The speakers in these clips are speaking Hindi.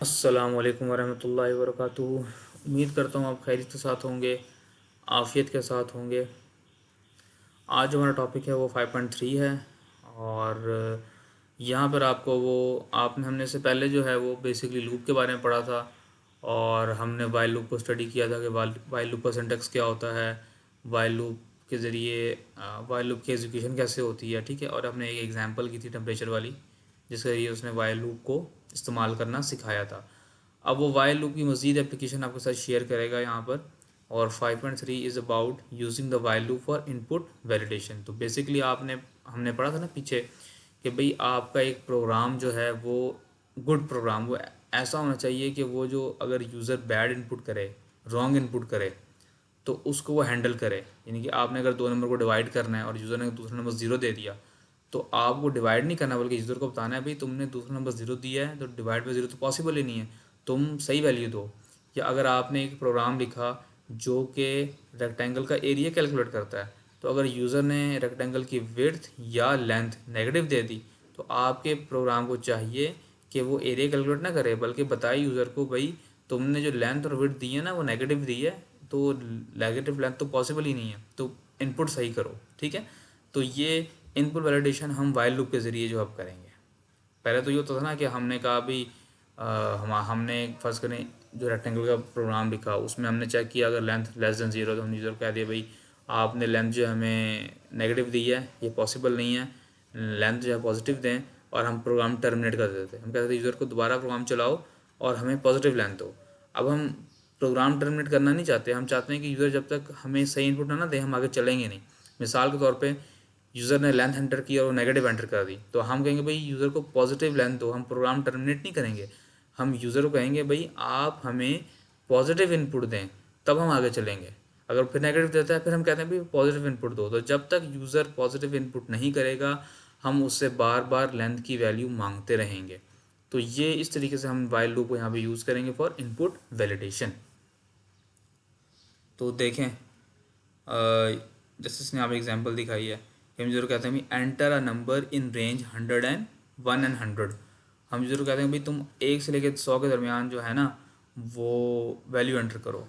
अस्सलामुअलैकुम वरहमतुल्लाहि वबरकातुहू। उम्मीद करता हूँ आप खैरियत के साथ होंगे, आफ़ियत के साथ होंगे। आज जो हमारा टॉपिक है वो 5.3 है। और यहाँ पर आपको वो आपने हमने से पहले जो है वो बेसिकली लूप के बारे में पढ़ा था। और हमने वाइल लूप को स्टडी किया था कि वाइल लूप का सिंटेक्स क्या होता है, वाइल लूप के ज़रिए वाइल लूप की एग्जीक्यूशन कैसे होती है। ठीक है, और हमने एक एग्जांपल की थी टेम्परेचर वाली, जिसके ज़रिए उसने वाइल लूप को इस्तेमाल करना सिखाया था। अब वो वाइल लूप की मज़ीद एप्लीकेशन आपके साथ शेयर करेगा यहाँ पर। और 5.3 is about using the while loop for input validation. तो बेसिकली आपने हमने पढ़ा था ना पीछे कि भाई आपका एक प्रोग्राम जो है वो गुड प्रोग्राम, वो ऐसा होना चाहिए कि वो जो अगर यूज़र बैड इनपुट करे, रॉन्ग इनपुट करे, तो उसको वो हैंडल करे। यानी कि आपने अगर दो नंबर को डिवाइड करना है और यूज़र ने दूसरा नंबर ज़ीरो दे दिया, तो आपको डिवाइड नहीं करना बल्कि यूज़र को बताना है भाई तुमने दूसरा नंबर ज़ीरो दिया है तो डिवाइड बाई ज़ीरो तो पॉसिबल ही नहीं है, तुम सही वैल्यू दो। या अगर आपने एक प्रोग्राम लिखा जो कि रेक्टेंगल का एरिया कैलकुलेट करता है, तो अगर यूज़र ने रेक्टेंगल की विड्थ या लेंथ नेगेटिव दे दी, तो आपके प्रोग्राम को चाहिए कि वो एरिया कैलकुलेट ना करे बल्कि बताए यूज़र को भाई तुमने जो लेंथ और विड्थ दी है ना वो नेगेटिव दी है, तो नेगेटिव लेंथ तो पॉसिबल ही नहीं है, तो इनपुट सही करो। ठीक है, तो ये इनपुट वैलिडेशन हम वाइल लूप के ज़रिए जो अब करेंगे। पहले तो ये होता था ना कि हमने कहा भी हमने फर्स्ट करें जो रेक्टेंगल का प्रोग्राम लिखा उसमें हमने चेक किया अगर लेंथ लेस देन ज़ीरो, तो हम यूज़र को कह दिया भाई आपने लेंथ जो हमें नेगेटिव दी है ये पॉसिबल नहीं है, लेंथ जो है पॉजिटिव दें। और हम प्रोग्राम टर्मिनेट कर देते थे, हम कहते थे यूज़र को दोबारा प्रोग्राम चलाओ और हमें पॉजिटिव लेंथ दो। अब हम प्रोग्राम टर्मिनेट करना नहीं चाहते, हम चाहते हैं कि यूज़र जब तक हमें सही इनपुट ना दे हम आगे चलेंगे नहीं। मिसाल के तौर पे यूज़र ने लेंथ एंटर की और वो नेगेटिव एंटर कर दी, तो हम कहेंगे भाई यूज़र को पॉजिटिव लेंथ दो, हम प्रोग्राम टर्मिनेट नहीं करेंगे। हम यूज़र को कहेंगे भाई आप हमें पॉजिटिव इनपुट दें, तब हम आगे चलेंगे। अगर फिर नेगेटिव देता है फिर हम कहते हैं भाई पॉजिटिव इनपुट दो। तो जब तक यूज़र पॉजिटिव इनपुट नहीं करेगा हम उससे बार बार लेंथ की वैल्यू मांगते रहेंगे। तो ये इस तरीके से हम वाइल लूप को यहाँ पे यूज़ करेंगे फॉर इनपुट वैलिडेशन। तो देखें जैसे इसने आप एग्जांपल दिखाई है कि हम यूज़र कहते हैं भाई enter a number in range 101 and 100। हम यूज़र कहते हैं भाई तुम 1 से लेकर 100 के दरमियान जो है ना वो वैल्यू एंटर करो।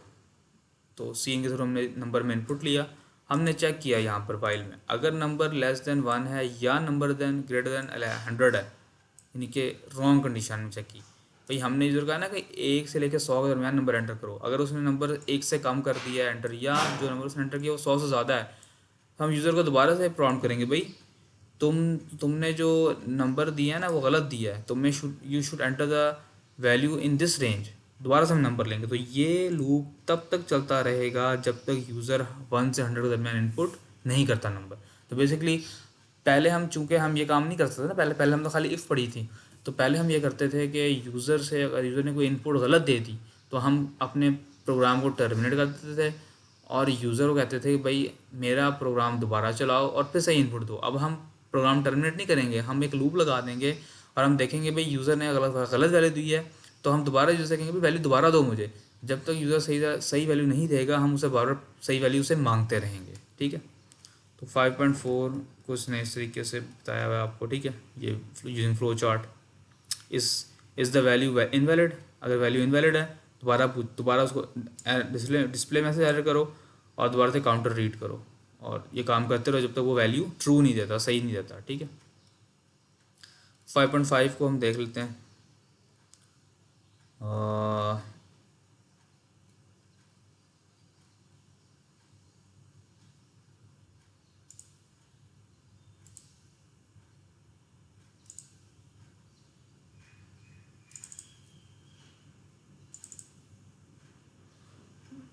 तो सीन के थ्रू हमने नंबर में इनपुट लिया, हमने चेक किया यहाँ पर फाइल में अगर नंबर लेस देन 1 है या नंबर देन ग्रेटर देन 100 है, यानी कि रॉन्ग कंडीशन में चेक की। भाई हमने यूज़र कहा ना कि 1 से लेकर 100 के दरमियान नंबर एंटर करो, अगर उसने नंबर 1 से कम कर दिया है एंटर, या जो नंबर उसने एंटर किया वो 100 से ज़्यादा है, तो हम यूज़र को दोबारा से प्रॉम्प्ट करेंगे भाई तुमने जो नंबर दिया है ना वो गलत दिया है, you should enter the value in this range. दोबारा से हम नंबर लेंगे। तो ये लूप तब तक चलता रहेगा जब तक यूज़र 1 से 100 के दरमियान इनपुट नहीं करता नंबर। तो बेसिकली पहले हम चूँकि हम ये काम नहीं कर सकते ना, पहले पहले हम तो खाली इफ़ पढ़ी थी। तो पहले हम ये करते थे कि यूज़र से अगर यूज़र ने कोई इनपुट गलत दे दी तो हम अपने प्रोग्राम को टर्मिनेट कर देते थे और यूज़र को कहते थे कि भाई मेरा प्रोग्राम दोबारा चलाओ और फिर सही इनपुट दो। अब हम प्रोग्राम टर्मिनेट नहीं करेंगे, हम एक लूप लगा देंगे और हम देखेंगे भाई यूज़र ने गलत गलत वैल्यू दी है, तो हम दोबारा यूज़र से कहेंगे भाई वैल्यू दोबारा दो मुझे। जब तक यूज़र सही सही वैल्यू नहीं देगा हम उसे बार बार सही वैल्यू से मांगते रहेंगे। ठीक है, तो 5.4 कुछ ने इस तरीके से बताया हुआ है आपको। ठीक है, ये using flow chart is the value invalid. अगर वैल्यू इनवैलिड है दोबारा उसको डिस्प्ले मैसेज एरर करो और दोबारा से काउंटर रीड करो और ये काम करते रहो जब तक वो वैल्यू ट्रू नहीं देता, सही नहीं देता। ठीक है, 5.5 को हम देख लेते हैं।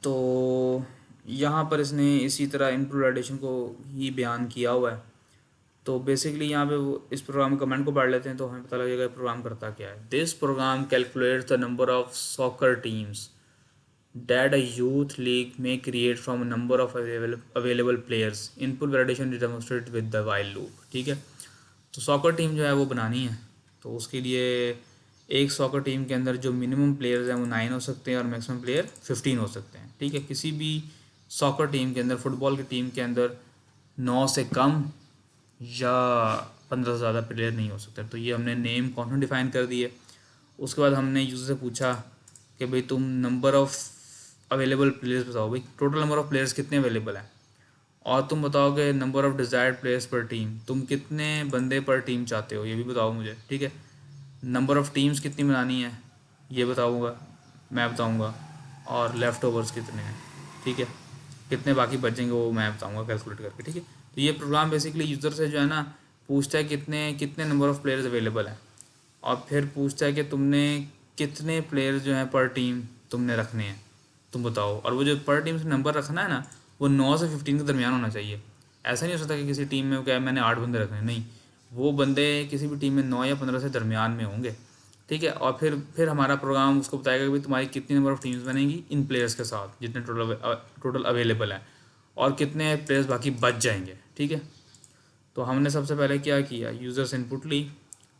तो यहाँ पर इसने इसी तरह इनपुट वैलिडेशन को ही बयान किया हुआ है। तो बेसिकली यहाँ पे वो इस प्रोग्राम कमेंट को पढ़ लेते हैं तो हमें पता लगेगा प्रोग्राम करता क्या है। This program calculates the number of soccer teams that a youth league may create from a number of available players. Input validation demonstrate with the while loop. ठीक है, तो सॉकर टीम जो है वो बनानी है, तो उसके लिए एक सॉकर टीम के अंदर जो मिनिमम प्लेयर्स हैं वो 9 हो सकते हैं और मैक्सिमम प्लेयर 15 हो सकते हैं। ठीक है, किसी भी सॉकर टीम के अंदर, फुटबॉल की टीम के अंदर 9 से कम या 15 से ज़्यादा प्लेयर नहीं हो सकते। तो ये हमने नेम कॉन्स्टेंट डिफाइन कर दिए उसके बाद हमने यूज़र से पूछा कि भाई तुम नंबर ऑफ़ अवेलेबल प्लेयर्स बताओ, भाई टोटल नंबर ऑफ़ प्लेयर्स कितने अवेलेबल हैं, और तुम बताओगे number of desired players per team, तुम कितने बंदे पर टीम चाहते हो ये भी बताओ मुझे, ठीक है। नंबर ऑफ़ टीम्स कितनी बनानी है ये बताऊँगा, मैं बताऊँगा, और लेफ़्ट ओवर्स कितने हैं, ठीक है। कितने बाकी बचेंगे वो मैं बताऊँगा कैलकुलेट करके, ठीक है। तो ये प्रोग्राम बेसिकली यूज़र से जो है ना पूछता है कितने कितने नंबर ऑफ़ प्लेयर्स अवेलेबल हैं, और फिर पूछता है कि तुमने कितने प्लेयर्स जो हैं पर टीम तुमने रखने हैं, तुम बताओ। और वो जो पर टीम से नंबर रखना है ना वो 9 से 15 के दरमियान होना चाहिए। ऐसा नहीं हो सकता कि किसी टीम में क्या मैंने 8 बंदे रखने हैं, नहीं, वो बंदे किसी भी टीम में 9 या 15 से दरमियान में होंगे, ठीक है। और फिर हमारा प्रोग्राम उसको बताएगा कि भाई तुम्हारी कितनी नंबर ऑफ़ टीम्स बनेंगी इन प्लेयर्स के साथ जितने टोटल अवेलेबल हैं, और कितने प्लेयर्स बाकी बच जाएंगे, ठीक है। तो हमने सबसे पहले क्या किया, यूज़र से इनपुट ली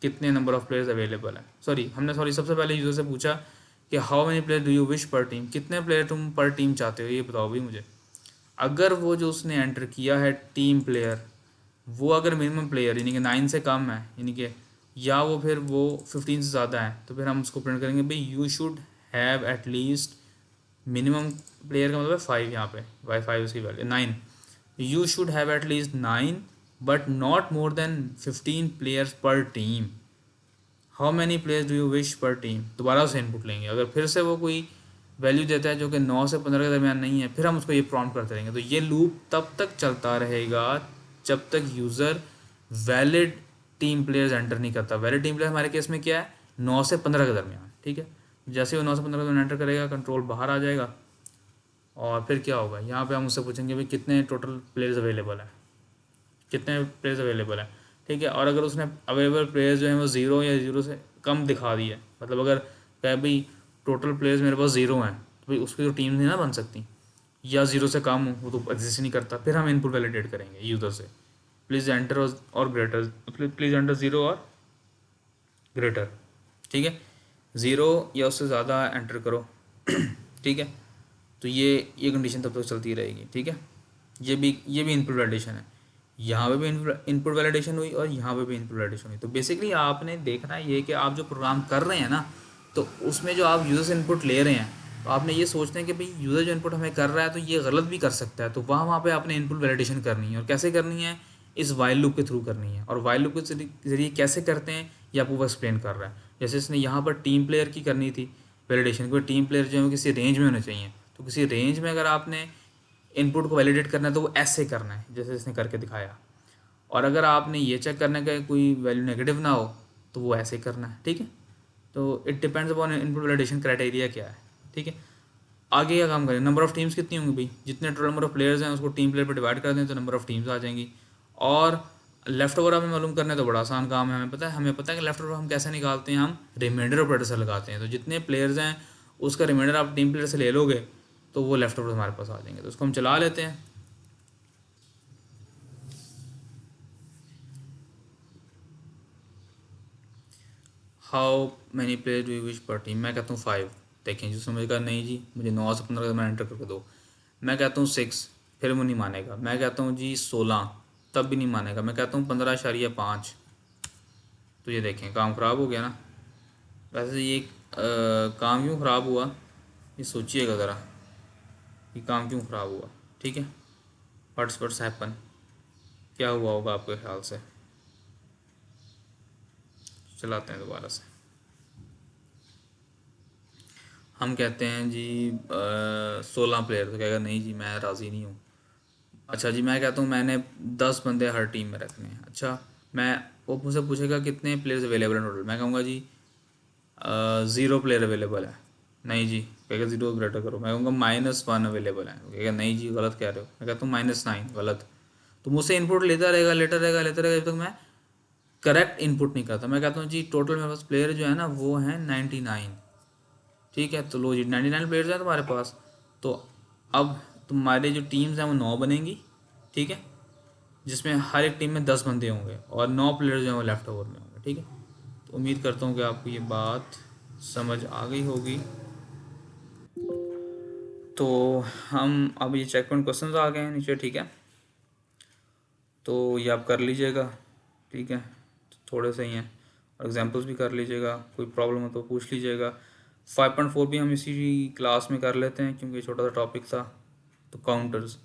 कितने नंबर ऑफ़ प्लेयर्स अवेलेबल हैं, सबसे पहले यूज़र से पूछा कि how many player do you wish per team, कितने प्लेयर तुम पर टीम चाहते हो ये बताओ भाई मुझे। अगर वो जो उसने एंटर किया है टीम प्लेयर, वो अगर मिनिमम प्लेयर यानी कि 9 से कम है, यानी कि या वो फिर वो 15 से ज़्यादा है, तो फिर हम उसको प्रिंट करेंगे भाई you should have at least, minimum player का मतलब है 5, यहाँ पे वाई 5 उसकी value 9, you should have at least 9 but not more than 15 players per team. How many players do you wish per team, दोबारा उसे इनपुट लेंगे। अगर फिर से वो कोई वैल्यू देता है जो कि 9 से 15 के दरमियान नहीं है, फिर हम उसको ये प्रॉम्प्ट करते रहेंगे। तो ये लूप तब तक चलता रहेगा जब तक user valid team players enter नहीं करता। वैलिड टीम प्लेयर हमारे केस में क्या है, 9 से 15 के दरमियान, ठीक है। जैसे वो 9 से 15 के दरमियान एंटर करेगा कंट्रोल बाहर आ जाएगा, और फिर क्या होगा, यहाँ पे हम उससे पूछेंगे भाई कितने टोटल प्लेयर्स अवेलेबल है, कितने प्लेयर्स अवेलेबल हैं, ठीक है। और अगर उसने अवेलेबल प्लेयर्स जो हैं वो 0 या 0 से कम दिखा दिए, मतलब अगर क्या भाई टोटल प्लेयर्स मेरे पास 0 हैं, तो भाई उसकी तो टीम नहीं ना बन सकती, या 0 से कम हो वो तो एग्जिस्ट नहीं करता, फिर हम इनपुट वैलिडेट करेंगे यूज़र से प्लीज़ एंटर और ग्रेटर, प्लीज़ एंटर 0 और ग्रेटर, ठीक है। 0 या उससे ज़्यादा एंटर करो ठीक है। तो ये कंडीशन तब तक चलती रहेगी, ठीक है। ये भी इनपुट वैलिडेशन है, यहाँ पे भी इनपुट वैलिडेशन हुई और यहाँ पे भी इनपुट वैलिडेशन हुई। तो बेसिकली आपने देखना ये कि आप जो प्रोग्राम कर रहे हैं ना, तो उसमें जो आप यूज़र से इनपुट ले रहे हैं, तो आपने ये सोचना है कि भाई यूज़र जो इनपुट हमें कर रहा है तो ये गलत भी कर सकता है, तो वहाँ पे आपने इनपुट वैलिडेशन करनी है। और कैसे करनी है, इस वाइल लूप के थ्रू करनी है। और वाइल लूप के ज़रिए कैसे करते हैं ये आपको वो एक्सप्लेन कर रहा है। जैसे इसने यहाँ पर टीम प्लेयर की करनी थी वैलिडेशन, कोई टीम प्लेयर जो है किसी रेंज में होने चाहिए, तो किसी रेंज में अगर आपने इनपुट को वैलिडेट करना है तो वो ऐसे करना है जैसे इसने करके दिखाया। और अगर आपने ये चेक करना है कि कोई वैल्यू नेगेटिव ना हो तो वो ऐसे करना है, ठीक है। तो it depends upon input validation criteria क्या है, ठीक है। आगे क्या काम करें, नंबर ऑफ़ टीम्स कितनी होंगी भाई, जितने टोटल नंबर ऑफ़ प्लेयर्स हैं उसको टीम प्लेयर पर डिवाइड कर दें तो नंबर ऑफ़ टीम्स आ जाएंगी। और लेफ्ट ओवर हमें मालूम करना है तो बड़ा आसान काम है, हमें पता है कि लेफ्ट ओवर हम कैसे निकालते हैं, हम रिमाइंडर ऑपरेटर से लगाते हैं। तो जितने प्लेयर्स हैं उसका रिमाइंडर आप टीम प्लेयर से ले लोगे तो वो लेफ्ट ओवर हमारे पास आ जाएंगे। तो उसको हम चला लेते हैं। How many player do you wish per team, मैं कहता हूँ 5। देखें जो समझेगा नहीं जी मुझे 9 से 15 मैं एंटर करके दो। मैं कहता हूँ 6, फिर वो नहीं मानेगा। मैं कहता हूँ जी 16, तब भी नहीं मानेगा। मैं कहता हूँ 15.5। तो ये देखें काम ख़राब हो गया ना। वैसे ये काम क्यों ख़राब हुआ ये सोचिएगा ज़रा, ये काम क्यों ख़राब हुआ, ठीक है। व्हाट्स हैपन, क्या हुआ होगा आपके ख्याल से। चलाते हैं दोबारा से। हम कहते हैं जी 16 प्लेयर, तो कहेगा नहीं जी मैं राज़ी नहीं हूँ। अच्छा जी मैं कहता हूँ मैंने 10 बंदे हर टीम में रखने हैं। अच्छा मैं, वो मुझसे पूछेगा कितने प्लेयर्स अवेलेबल हैं टोटल, मैं कहूँगा जी 0 प्लेयर अवेलेबल है। नहीं जी, कहेगा 0 ग्रेटर करो। मैं कहूँगा -1 अवेलेबल है। कहेगा नहीं जी गलत कह रहे हो। मैं कहता हूँ -9 गलत। तो मुझसे इनपुट लेता रहेगा जब तक मैं करेक्ट इनपुट नहीं करता। मैं कहता हूँ जी टोटल मेरे पास प्लेयर जो है ना वो हैं 99, ठीक है। तो लो जी 99 प्लेयर्स हैं तुम्हारे पास। तो अब तुम्हारे जो टीम्स हैं वो 9 बनेंगी, ठीक है, जिसमें हर एक टीम में 10 बंदे होंगे और 9 प्लेयर जो हैं वो लेफ्ट ओवर में होंगे, ठीक है। तो उम्मीद करता हूँ कि आपको ये बात समझ आ गई होगी। तो हम अब ये चेक पॉइंट क्वेश्चन आ गए हैं नीचे, ठीक है। तो ये आप कर लीजिएगा, ठीक है। तो थोड़े से ही हैं और एग्जांपल्स भी कर लीजिएगा, कोई प्रॉब्लम हो तो पूछ लीजिएगा। 5.4 भी हम इसी क्लास में कर लेते हैं क्योंकि छोटा सा टॉपिक था। तो काउंटर्स,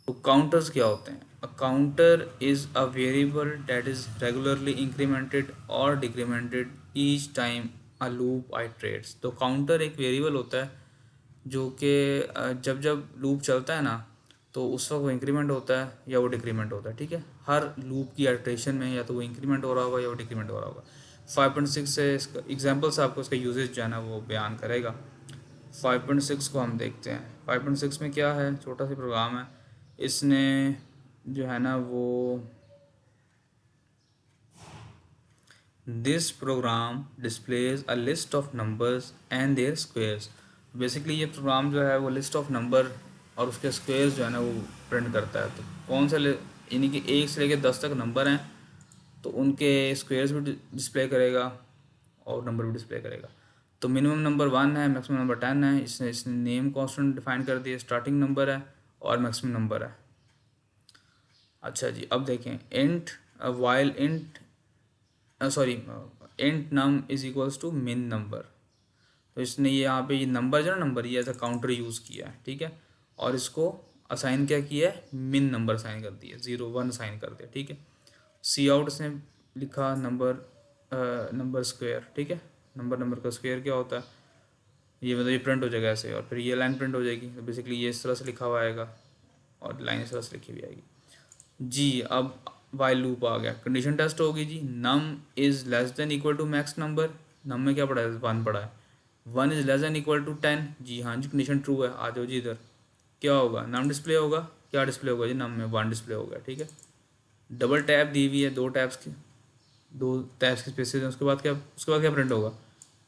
तो काउंटर्स क्या होते हैं? A counter is a variable that is regularly incremented और decremented each time a loop iterates. तो काउंटर एक वेरिएबल होता है जो कि जब जब लूप चलता है ना तो उस वक्त वो इंक्रीमेंट होता है या वो डिक्रीमेंट होता है। ठीक है, हर लूप की आइट्रेशन में या तो वो इंक्रीमेंट हो रहा होगा या वो डिक्रीमेंट हो रहा होगा। 5.6 से इसका एग्जाम्पल से आपको इसका यूजेज जो है ना वो बयान करेगा। 5.6 को हम देखते हैं। 5.6 में क्या है, छोटा सा प्रोग्राम है। इसने जो है ना वो this program displays a list of numbers and their squares. Basically ये प्रोग्राम जो है वो लिस्ट ऑफ नंबर और उसके स्क्वेयर्स जो है ना वो प्रिंट करता है। तो कौन सा यानी कि 1 से लेकर 10 तक नंबर हैं तो उनके स्क्वेयर्स भी डिस्प्ले करेगा और नंबर भी डिस्प्ले करेगा। तो मिनिमम नंबर 1 है, मैक्सिमम नंबर 10 है। इसने नेम कांस्टेंट डिफाइन कर दिया, स्टार्टिंग नंबर है और मैक्सिमम नंबर है। अच्छा जी, अब देखें int while int sorry int num is equals to min number. तो इसने ये यहाँ पे ये नंबर जो है नंबर ये एज अ काउंटर यूज़ किया है। ठीक है, और इसको असाइन क्या किया है, मिन नंबर असाइन कर दिया, 0 1 असाइन कर दिया। ठीक है, सी आउट इसने लिखा नंबर स्क्वायर। ठीक है, नंबर का स्क्वायर क्या होता है, ये मतलब ये प्रिंट हो जाएगा ऐसे और फिर ये लाइन प्रिंट हो जाएगी। तो बेसिकली ये इस तरह से लिखा हुआ आएगा और लाइन इस तरह से लिखी हुई आएगी जी। अब वाइल लूप आ गया, कंडीशन टेस्ट होगी जी। Num is less than equal to max number, num में क्या पड़ा है, 1 पड़ा है। 1 is less than equal to 10, जी हाँ जी कंडीशन ट्रू है। आ जाओ जी इधर, क्या होगा, नम डिस्प्ले होगा। क्या डिस्प्ले होगा जी, नम में 1 डिस्प्ले होगा। ठीक है, डबल टैप दी हुई है, दो टैब्स की स्पेसेस हैं। उसके बाद क्या प्रिंट होगा,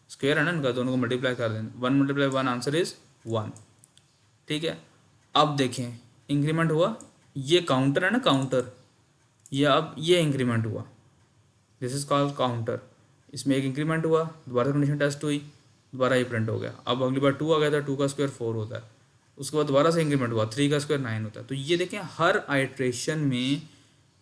स्क्वायर है ना इनका, दोनों को मल्टीप्लाई कर दें। 1 × 1 आंसर इज़ 1। ठीक है, अब देखें इंक्रीमेंट हुआ, ये काउंटर है ना काउंटर, ये अब ये इंक्रीमेंट हुआ, दिस इज कॉल्ड काउंटर। इसमें एक इंक्रीमेंट हुआ, दोबारा कंडीशन टेस्ट हुई, दोबारा ये प्रिंट हो गया। अब अगली बार 2 आ गया था, 2 का स्क्वायर 4 होता है। उसके बाद दोबारा से इंक्रीमेंट हुआ, 3 का स्क्वायर 9 होता है। तो ये देखें हर आइट्रेशन में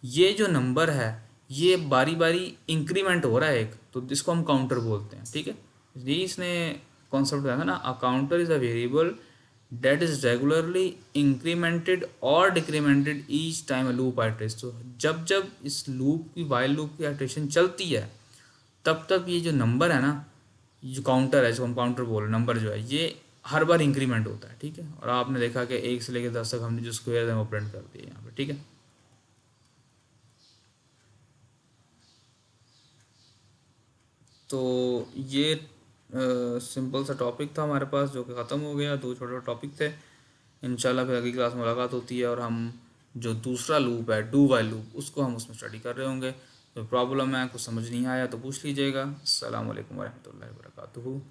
ये जो नंबर है ये बारी बारी इंक्रीमेंट हो रहा है एक, तो इसको हम काउंटर बोलते हैं। ठीक है, ये इसने कॉन्सेप्ट बताया था ना, अ counter is a variable that is regularly incremented और decremented each time a loop iterates। तो जब जब इस लूप की वाइल लूप की आइट्रेशन चलती है तब तक ये जो नंबर है ना, ये जो काउंटर है, जो हम काउंटर बोल रहे नंबर जो है, ये हर बार इंक्रीमेंट होता है। ठीक है, और आपने देखा कि 1 से लेकर 10 तक हमने जो स्क्वायर है वो प्रिंट कर दिए यहाँ पे। ठीक है, तो ये सिंपल सा टॉपिक था हमारे पास जो कि ख़त्म हो गया। 2 छोटे टॉपिक थे। इंशाल्लाह फिर अगली क्लास में मुलाकात होती है और हम जो दूसरा लूप है डू वाइल लूप उसको हम उसमें स्टडी कर रहे होंगे। तो प्रॉब्लम है, कुछ समझ नहीं आया तो पूछ लीजिएगा। अस्सलाम वालेकुम वरहमतुल्लाहि वबरकातुहू।